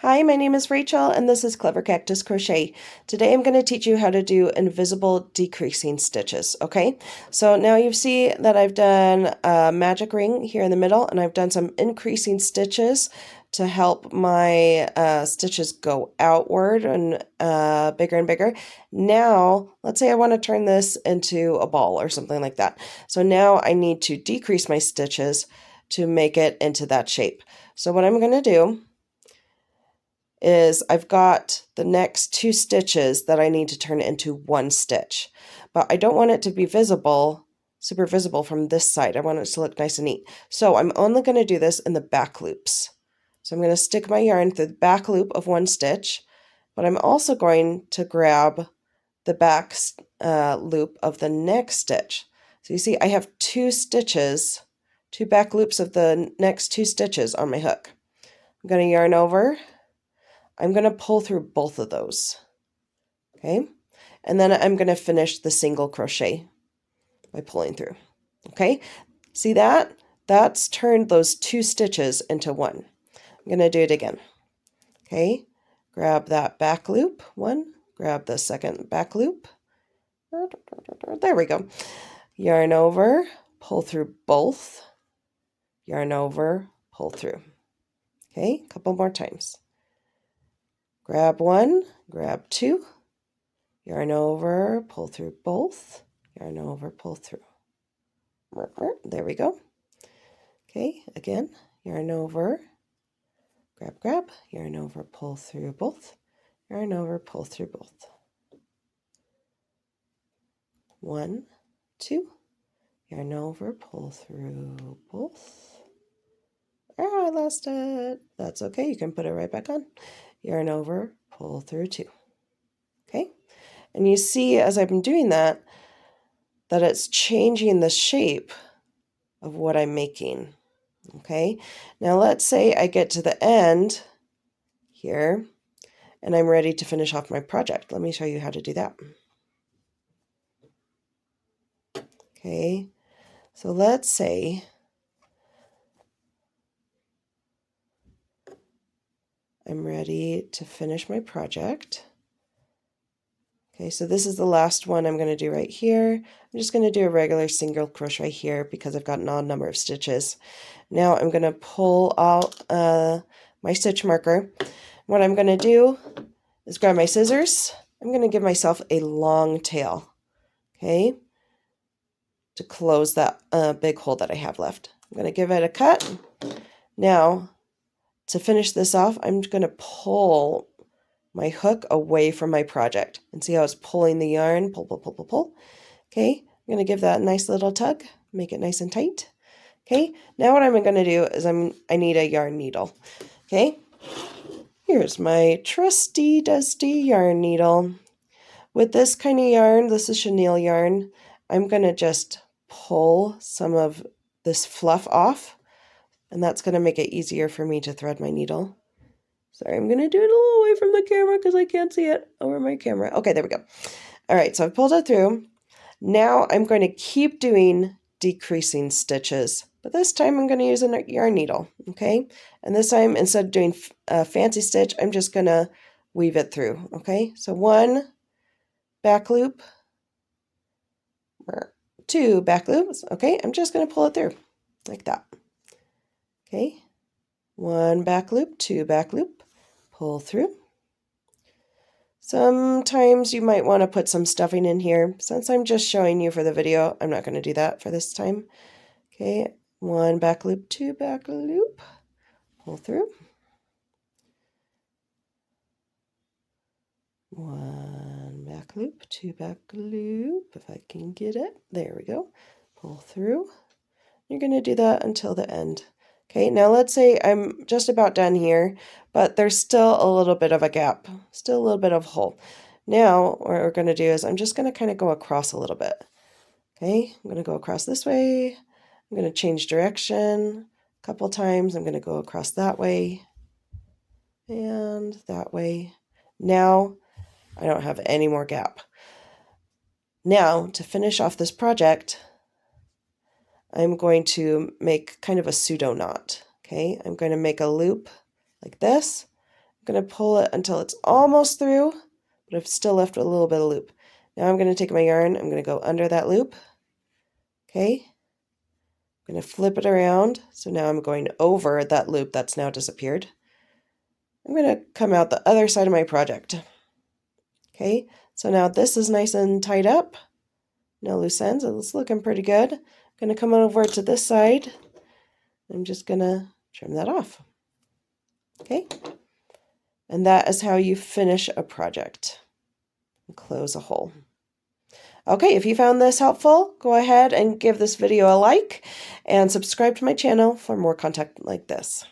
Hi, my name is Rachel and this is Clever Cactus Crochet. Today I'm going to teach you how to do invisible decreasing stitches, okay? So now you see that I've done a magic ring here in the middle and I've done some increasing stitches to help my stitches go outward and bigger and bigger. Now, let's say I want to turn this into a ball or something like that. So now I need to decrease my stitches to make it into that shape. So what I'm going to do is I've got the next 2 stitches that I need to turn into 1 stitch, but I don't want it to be visible, super visible from this side. I want it to look nice and neat. So I'm only going to do this in the back loops. So I'm going to stick my yarn through the back loop of 1 stitch, but I'm also going to grab the back loop of the next stitch. So you see I have 2 stitches, 2 back loops of the next 2 stitches on my hook. I'm going to yarn over. I'm going to pull through both of those, okay? And then I'm going to finish the single crochet by pulling through, okay? See that? That's turned those 2 stitches into 1. I'm going to do it again, okay? Grab that back loop, 1, grab the second back loop. There we go. Yarn over, pull through both, yarn over, pull through, okay? A couple more times. Grab 1, grab 2, yarn over, pull through both, yarn over, pull through. There we go. Okay, again, yarn over, grab, yarn over, pull through both, yarn over, pull through both. 1, 2, yarn over, pull through both. Oh, I lost it. That's okay, you can put it right back on. Yarn over, pull through 2. Okay, and you see as I've been doing that it's changing the shape of what I'm making. Okay, now let's say I get to the end here and I'm ready to finish off my project. Let me show you how to do that. Okay, so let's say I'm ready to finish my project. Okay, so this is the last one I'm going to do right here. I'm just going to do a regular single crochet here because I've got an odd number of stitches. Now I'm going to pull out my stitch marker. What I'm going to do is grab my scissors. I'm going to give myself a long tail, okay, to close that big hole that I have left. I'm going to give it a cut. Now, to finish this off, I'm going to pull my hook away from my project. And see how it's pulling the yarn? Pull, pull, pull, pull, pull. Okay, I'm going to give that a nice little tug, make it nice and tight. Okay, now what I'm going to do is I need a yarn needle. Okay, here's my trusty dusty yarn needle. With this kind of yarn, this is chenille yarn, I'm going to just pull some of this fluff off, and that's going to make it easier for me to thread my needle. Sorry, I'm going to do it a little away from the camera because I can't see it over my camera. Okay, there we go. All right, so I've pulled it through. Now I'm going to keep doing decreasing stitches, but this time I'm going to use a yarn needle, okay? And this time, instead of doing a fancy stitch, I'm just going to weave it through, okay? So 1 back loop, 2 back loops, okay? I'm just going to pull it through like that, okay? 1 back loop, 2 back loop, pull through. Sometimes you might want to put some stuffing in here. Since I'm just showing you for the video, I'm not going to do that for this time. Okay, 1 back loop, 2 back loop, pull through. 1 back loop, 2 back loop, if I can get it. There we go. Pull through. You're going to do that until the end. Okay, now let's say I'm just about done here, but there's still a little bit of a gap, still a little bit of hole. Now, what we're going to do is I'm just going to kind of go across a little bit. Okay, I'm going to go across this way. I'm going to change direction a couple times. I'm going to go across that way and that way. Now, I don't have any more gap. Now, to finish off this project, I'm going to make kind of a pseudo knot. Okay, I'm going to make a loop like this. I'm going to pull it until it's almost through, but I've still left with a little bit of loop. Now I'm going to take my yarn, I'm going to go under that loop. Okay. I'm going to flip it around. So now I'm going over that loop that's now disappeared. I'm going to come out the other side of my project. Okay. So now this is nice and tied up. No loose ends. It's looking pretty good. I'm going to come over to this side. I'm just going to trim that off. Okay. And that is how you finish a project. Close a hole. Okay, if you found this helpful, go ahead and give this video a like and subscribe to my channel for more content like this.